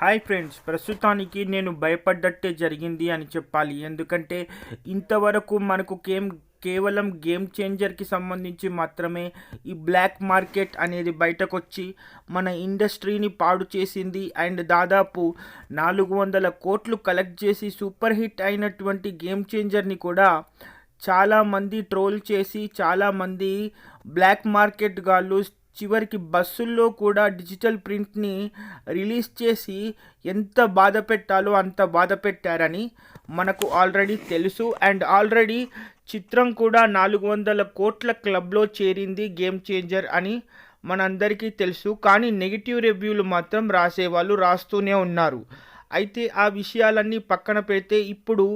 Hi friends, ప్రస్తుతానికి నేను భయపడ్డట్టే జరిగింది అని చెప్పాలి. ఎందుకంటే ఇంతవరకు మనకు కేవలం గేమ్ చేంజర్కి సంబంధించి మాత్రమే ఈ బ్లాక్ మార్కెట్ అనేది బయటకొచ్చి మన ఇండస్ట్రీని పాడు చేసింది. అండ్ దాదాపు 400 కోట్లు కలెక్ట్ చేసి సూపర్ హిట్ అయినటువంటి గేమ్ చేంజర్ని కూడా చాలామంది ట్రోల్ చేసి, చాలామంది బ్లాక్ మార్కెట్ గాళ్ళు చివరికి బస్సుల్లో కూడా డిజిటల్ ప్రింట్ని రిలీజ్ చేసి ఎంత బాధ పెట్టాలో అంత బాధ పెట్టారని మనకు ఆల్రెడీ తెలుసు. అండ్ ఆల్రెడీ చిత్రం కూడా 400 కోట్ల క్లబ్లో చేరింది గేమ్ చేంజర్ అని మనందరికీ తెలుసు. కానీ నెగిటివ్ రివ్యూలు మాత్రం రాసేవాళ్ళు రాస్తూనే ఉన్నారు. అయితే ఆ విషయాలన్నీ పక్కన పెడితే ఇప్పుడు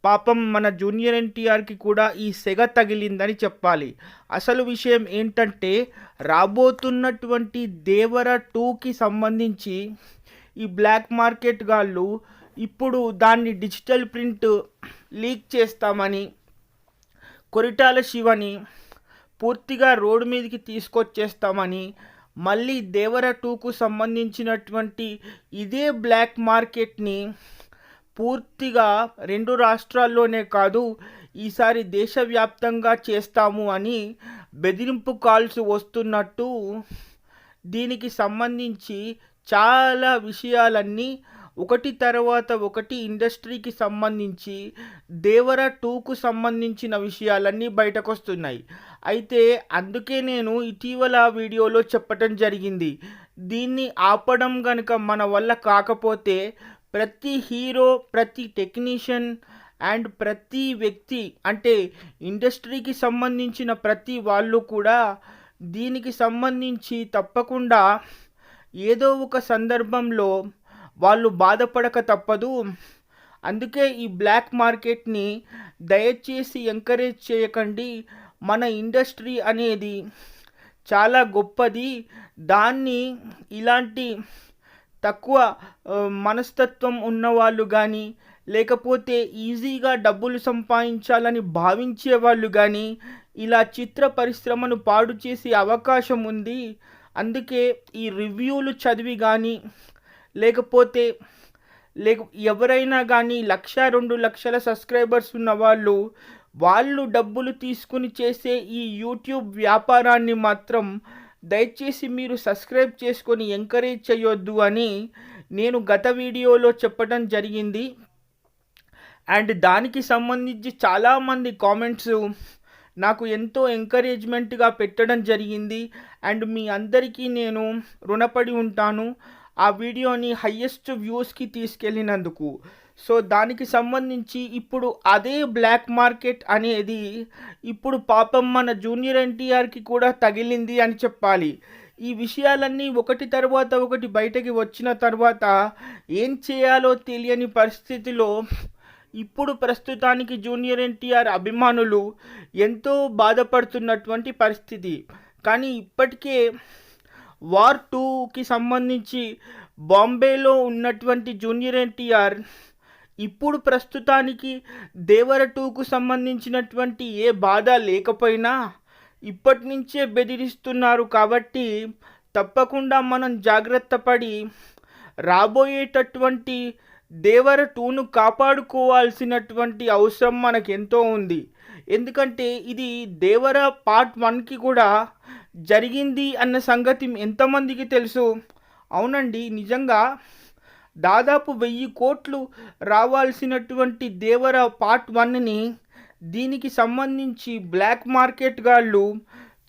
పాపం మన జూనియర్ ఎన్టీఆర్కి కూడా ఈ సెగ తగిలిందని చెప్పాలి. అసలు విషయం ఏంటంటే, రాబోతున్నటువంటి దేవర 2కి సంబంధించి ఈ బ్లాక్ మార్కెట్ గాళ్ళు ఇప్పుడు దాన్ని డిజిటల్ ప్రింట్ లీక్ చేస్తామని, కొరిటాల శివని పూర్తిగా రోడ్డు మీదకి తీసుకొచ్చేస్తామని, మళ్ళీ దేవర 2కు సంబంధించినటువంటి ఇదే బ్లాక్ మార్కెట్ని పూర్తిగా 2 రాష్ట్రాల్లోనే కాదు, ఈసారి దేశవ్యాప్తంగా చేస్తాము అని బెదిరింపు కాల్స్ వస్తున్నట్టు, దీనికి సంబంధించి చాలా విషయాలన్నీ ఒకటి తర్వాత ఒకటి ఇండస్ట్రీకి సంబంధించి దేవర 2కు సంబంధించిన విషయాలన్నీ బయటకు వస్తున్నాయి. అయితే అందుకే నేను ఇటీవల వీడియోలో చెప్పటం జరిగింది, దీన్ని ఆపడం కనుక మన వల్ల కాకపోతే ప్రతి హీరో, ప్రతి టెక్నీషియన్ అండ్ ప్రతి వ్యక్తి, అంటే ఇండస్ట్రీకి సంబంధించిన ప్రతి వాళ్ళు కూడా దీనికి సంబంధించి తప్పకుండా ఏదో ఒక సందర్భంలో వాళ్ళు బాధపడక తప్పదు. అందుకే ఈ బ్లాక్ మార్కెట్ని దయచేసి ఎంకరేజ్ చేయకండి. మన ఇండస్ట్రీ అనేది చాలా గొప్పది. దాన్ని ఇలాంటి తక్కువ మనస్తత్వం ఉన్నవాళ్ళు కానీ, లేకపోతే ఈజీగా డబ్బులు సంపాదించాలని భావించే వాళ్ళు కానీ ఇలా చిత్ర పరిశ్రమను పాడు చేసే అవకాశం ఉంది. అందుకే ఈ రివ్యూలు చదివి కానీ, లేకపోతే ఎవరైనా కానీ 1-2 లక్షల సబ్స్క్రైబర్స్ ఉన్న వాళ్ళు డబ్బులు తీసుకుని చేసే ఈ యూట్యూబ్ వ్యాపారాన్ని మాత్రం దయచేసి మీరు సబ్స్క్రైబ్ చేసుకొని ఎంకరేజ్ చేయొద్దు అని నేను గత వీడియోలో చెప్పడం జరిగింది. అండ్ దానికి సంబంధించి చాలామంది కామెంట్స్ నాకు ఎంతో ఎంకరేజ్మెంట్గా పెట్టడం జరిగింది. అండ్ మీ అందరికీ నేను రుణపడి ఉంటాను ఆ వీడియోని హయ్యెస్ట్ వ్యూస్కి తీసుకెళ్ళినందుకు. సో దానికి సంబంధించి ఇప్పుడు అదే బ్లాక్ మార్కెట్ అనేది ఇప్పుడు పాపం మన జూనియర్ ఎన్టీఆర్కి కూడా తగిలింది అని చెప్పాలి. ఈ విషయాలన్నీ ఒకటి తర్వాత ఒకటి బయటకి వచ్చిన తర్వాత ఏం చేయాలో తెలియని పరిస్థితిలో ఇప్పుడు ప్రస్తుతానికి జూనియర్ ఎన్టీఆర్ అభిమానులు ఎంతో బాధపడుతున్నటువంటి పరిస్థితి. కానీ ఇప్పటికే వార్ 2కి సంబంధించి బాంబేలో ఉన్నటువంటి జూనియర్ ఎన్టీఆర్ ఇప్పుడు ప్రస్తుతానికి దేవర 2కు సంబంధించినటువంటి ఏ బాధ లేకపోయినా ఇప్పటి నుంచే బెదిరిస్తున్నారు. కాబట్టి తప్పకుండా మనం జాగ్రత్త పడి రాబోయేటటువంటి దేవర 2ను కాపాడుకోవాల్సినటువంటి అవసరం మనకెంతో ఉంది. ఎందుకంటే ఇది దేవర పార్ట్ 1కి కూడా జరిగింది అన్న సంగతి ఎంతమందికి తెలుసు? అవునండి, నిజంగా దాదాపు 1000 కోట్లు రావాల్సినటువంటి దేవర పార్ట్ 1ని దీనికి సంబంధించి బ్లాక్ మార్కెట్ గాళ్ళు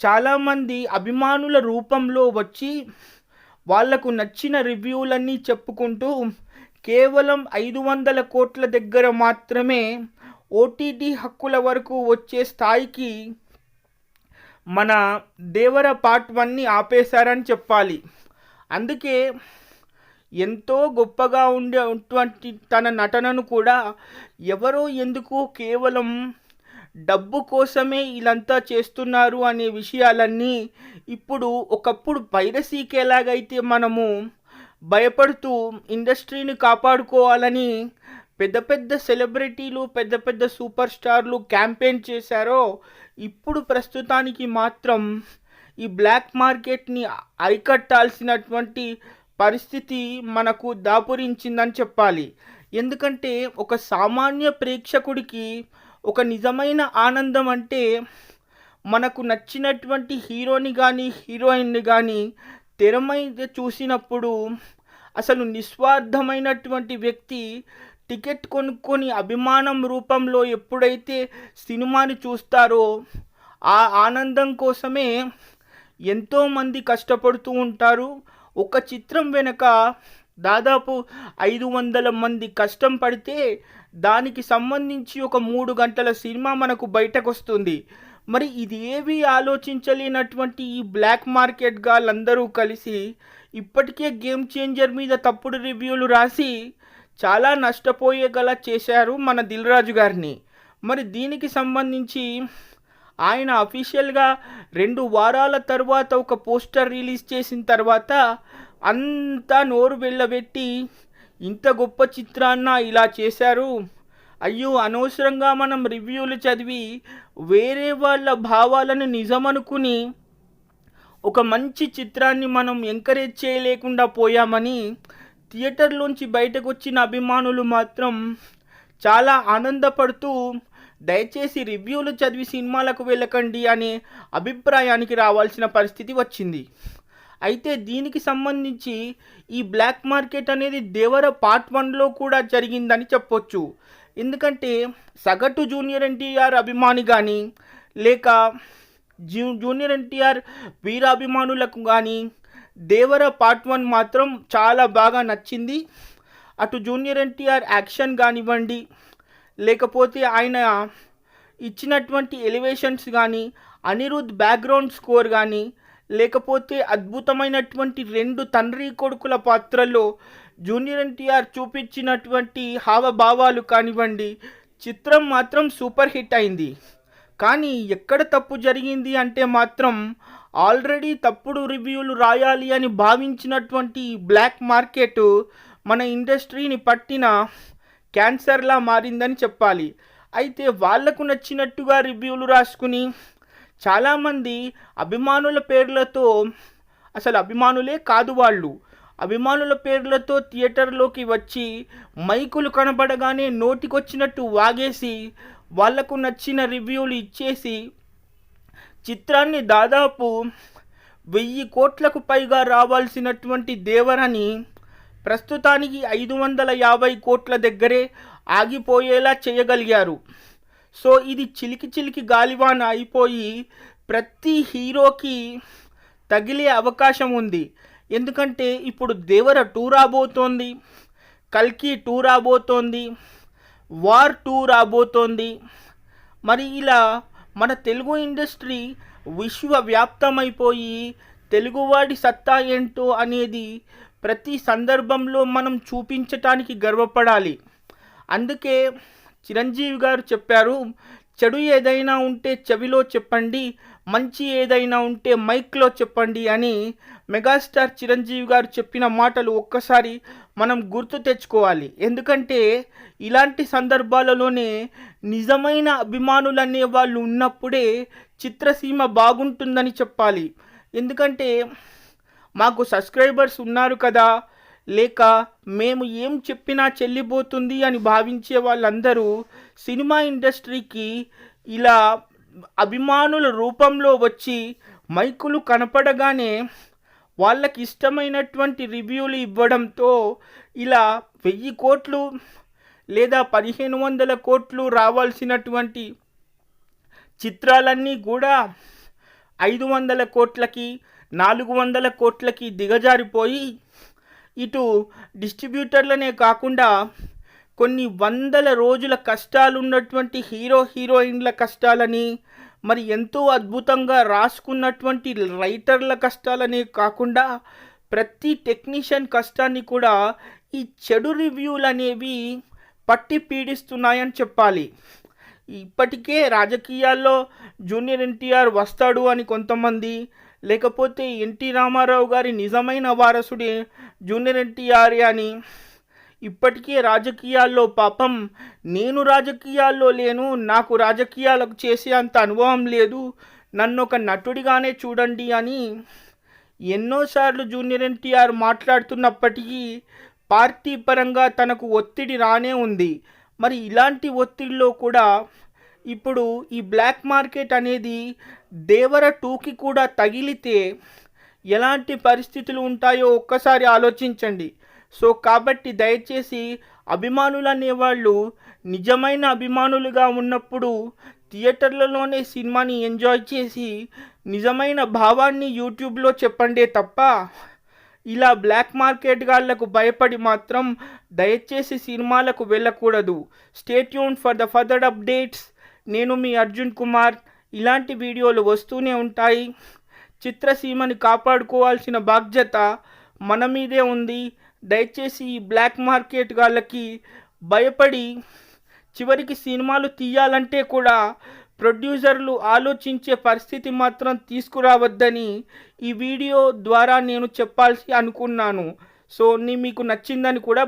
చాలామంది అభిమానుల రూపంలో వచ్చి వాళ్లకు నచ్చిన రివ్యూలన్నీ చెప్పుకుంటూ కేవలం 500 కోట్ల దగ్గర మాత్రమే ఓటీటీ హక్కుల వరకు వచ్చే స్థాయికి మన దేవర పార్ట్ 1ని ఆపేశారని చెప్పాలి. అందుకే ఎంతో గొప్పగా ఉండేటువంటి తన నటనను కూడా ఎవరో ఎందుకు కేవలం డబ్బు కోసమే ఇలాంతా చేస్తున్నారు అనే విషయాలన్నీ ఇప్పుడు, ఒకప్పుడు పైరసీకి ఎలాగైతే మనము భయపడుతూ ఇండస్ట్రీని కాపాడుకోవాలని పెద్ద పెద్ద సెలబ్రిటీలు, పెద్ద పెద్ద సూపర్ స్టార్లు క్యాంపెయిన్ చేశారో, ఇప్పుడు ప్రస్తుతానికి మాత్రం ఈ బ్లాక్ మార్కెట్ని అరికట్టాల్సినటువంటి పరిస్థితి మనకు దాపురించిందని చెప్పాలి. ఎందుకంటే ఒక సామాన్య ప్రేక్షకుడికి ఒక నిజమైన ఆనందం అంటే మనకు నచ్చినటువంటి హీరోని కానీ హీరోయిన్ని కానీ తెర మీద చూసినప్పుడు అసలు నిస్వార్థమైనటువంటి వ్యక్తి టికెట్ కొనుక్కొని అభిమానం రూపంలో ఎప్పుడైతే సినిమాని చూస్తారో ఆ ఆనందం కోసమే ఎంతోమంది కష్టపడుతూ ఉంటారు. ఒక చిత్రం వెనుక దాదాపు 500 మంది కష్టం పడితే దానికి సంబంధించి ఒక 3 గంటల సినిమా మనకు బయటకు వస్తుంది. మరి ఇది ఏవి ఆలోచించలేనటువంటి ఈ బ్లాక్ మార్కెట్ గాళ్ళందరూ కలిసి ఇప్పటికే గేమ్ చేంజర్ మీద తప్పుడు రివ్యూలు రాసి చాలా నష్టపోయేగల చేశారు మన దిల్ రాజు గారిని. మరి దీనికి సంబంధించి ఆయన అఫీషియల్గా 2 వారాల తర్వాత ఒక పోస్టర్ రిలీజ్ చేసిన తర్వాత అంతా నోరు వెళ్ళబెట్టి ఇంత గొప్ప చిత్రాన్న ఇలా చేశారు, అయ్యో అనవసరంగా మనం రివ్యూలు చదివి వేరే వాళ్ళ భావాలను నిజమనుకుని ఒక మంచి చిత్రాన్ని మనం ఎంకరేజ్ చేయలేకుండా పోయామని థియేటర్లోంచి బయటకు వచ్చిన అభిమానులు మాత్రం చాలా ఆనందపడుతూ దయచేసి రివ్యూలు చదివి సినిమాలకు వెళ్ళకండి అనే అభిప్రాయానికి రావాల్సిన పరిస్థితి వచ్చింది. అయితే దీనికి సంబంధించి ఈ బ్లాక్ మార్కెట్ అనేది దేవర పార్ట్ 1లో కూడా జరిగిందని చెప్పొచ్చు. ఎందుకంటే సగటు జూనియర్ ఎన్టీఆర్ అభిమాని కానీ లేక జూనియర్ ఎన్టీఆర్ వీరాభిమానులకు కానీ దేవర పార్ట్ 1 మాత్రం చాలా బాగా నచ్చింది. అటు జూనియర్ ఎన్టీఆర్ యాక్షన్ కానివ్వండి, లేకపోతే ఆయన ఇచ్చినటువంటి ఎలివేషన్స్ కానీ, అనిరుద్ బ్యాక్గ్రౌండ్ స్కోర్ కానీ, లేకపోతే అద్భుతమైనటువంటి 2 తండ్రి కొడుకుల పాత్రల్లో జూనియర్ ఎన్టీఆర్ చూపించినటువంటి హావభావాలు కానివ్వండి, చిత్రం మాత్రం సూపర్ హిట్ అయింది. కానీ ఎక్కడ తప్పు జరిగింది అంటే మాత్రం ఆల్రెడీ తప్పుడు రివ్యూలు రాయాలి అని భావించినటువంటి బ్లాక్ మార్కెట్ మన ఇండస్ట్రీని పట్టిన క్యాన్సర్లా మారిందని చెప్పాలి. అయితే వాళ్లకు నచ్చినట్టుగా రివ్యూలు రాసుకుని చాలామంది అభిమానుల పేర్లతో, అసలు అభిమానులే కాదు వాళ్ళు, అభిమానుల పేర్లతో థియేటర్లోకి వచ్చి మైకులు కనబడగానే నోటికొచ్చినట్టు వాగేసి వాళ్లకు నచ్చిన రివ్యూలు ఇచ్చేసి చిత్రాన్ని దాదాపు 1000 కోట్లకు పైగా రావాల్సినటువంటి దేవరని ప్రస్తుతానికి 550 కోట్ల దగ్గరే ఆగిపోయేలా చేయగలిగారు. సో ఇది చిలికి చిలికి గాలివాన అయిపోయి ప్రతి హీరోకి తగిలే అవకాశం ఉంది. ఎందుకంటే ఇప్పుడు దేవర 2 రాబోతోంది, కల్కి 2 రాబోతోంది, వార్ 2 రాబోతోంది. మరి ఇలా మన తెలుగు ఇండస్ట్రీ విశ్వవ్యాప్తమైపోయి తెలుగువాడి సత్తా ఏంటో అనేది ప్రతి సందర్భంలో మనం చూపించటానికి గర్వపడాలి. అందుకే చిరంజీవి గారు చెప్పారు, చెడు ఏదైనా ఉంటే చెవిలో చెప్పండి, మంచి ఏదైనా ఉంటే మైక్లో చెప్పండి అని. మెగాస్టార్ చిరంజీవి గారు చెప్పిన మాటలు ఒక్కసారి మనం గుర్తు తెచ్చుకోవాలి. ఎందుకంటే ఇలాంటి సందర్భాలలోనే నిజమైన అభిమానులు అనే వాళ్ళు ఉన్నప్పుడే చిత్రసీమ బాగుంటుందని చెప్పాలి. ఎందుకంటే మాకు సబ్స్క్రైబర్స్ ఉన్నారు కదా, లేక మేము ఏం చెప్పినా చెల్లిపోతుంది అని భావించే వాళ్ళందరూ సినిమా ఇండస్ట్రీకి ఇలా అభిమానుల రూపంలో వచ్చి మైకులు కనపడగానే వాళ్ళకి ఇష్టమైనటువంటి రివ్యూలు ఇవ్వడంతో ఇలా 1000 కోట్లు లేదా 1500 కోట్లు రావాల్సినటువంటి చిత్రాలన్నీ కూడా 500 కోట్లకి 400 కోట్లకి దిగజారిపోయి ఇటు డిస్ట్రిబ్యూటర్లనే కాకుండా కొన్ని 100 రోజుల కష్టాలు ఉన్నటువంటి హీరోయిన్ల కష్టాలని, మరి ఎంతో అద్భుతంగా రాసుకున్నటువంటి రైటర్ల కష్టాలనే కాకుండా ప్రతి టెక్నీషియన్ కష్టాన్ని కూడా ఈ చెడు రివ్యూలు అనేవి పట్టి పీడిస్తున్నాయని చెప్పాలి. ఇప్పటికే రాజకీయాల్లో జూనియర్ ఎన్టీఆర్ వస్తాడు అని కొంతమంది, లేకపోతే ఎన్టీ రామారావు గారి నిజమైన వారసుడే జూనియర్ ఎన్టీఆర్ అని, ఇప్పటికే రాజకీయాల్లో పాపం నేను రాజకీయాల్లో లేను, నాకు రాజకీయాలకు చేసే అంత అనుభవం లేదు, నన్ను ఒక నటుడిగానే చూడండి అని ఎన్నోసార్లు జూనియర్ ఎన్టీఆర్ మాట్లాడుతున్నప్పటికీ పార్టీ పరంగా తనకు ఒత్తిడి రానే ఉంది. మరి ఇలాంటి ఒత్తిడిలో కూడా ఇప్పుడు ఈ బ్లాక్ మార్కెట్ అనేది దేవర 2కి కూడా తగిలితే ఎలాంటి పరిస్థితులు ఉంటాయో ఒక్కసారి ఆలోచించండి. సో కాబట్టి దయచేసి అభిమానులు అనేవాళ్ళు నిజమైన అభిమానులుగా ఉన్నప్పుడు థియేటర్లలోనే సినిమాని ఎంజాయ్ చేసి నిజమైన భావాన్ని యూట్యూబ్లో చెప్పండే తప్ప ఇలా బ్లాక్ మార్కెట్ గాళ్లకు భయపడి మాత్రం దయచేసి సినిమాలకు వెళ్ళకూడదు. Stay tune for the further updates. నేను మీ అర్జున్ కుమార్. ఇలాంటి వీడియోలు వస్తూనే ఉంటాయి. చిత్రసీమని కాపాడుకోవాల్సిన బాధ్యత మన మీదే ఉంది. దయచేసి ఈ బ్లాక్ మార్కెట్ గాళ్ళకి భయపడి చివరికి సినిమాలు తీయాలంటే కూడా ప్రొడ్యూసర్లు ఆలోచించే పరిస్థితి మాత్రం తీసుకురావద్దని ఈ వీడియో ద్వారా నేను చెప్పాల్సి అనుకున్నాను. సో మీకు నచ్చిందని కూడా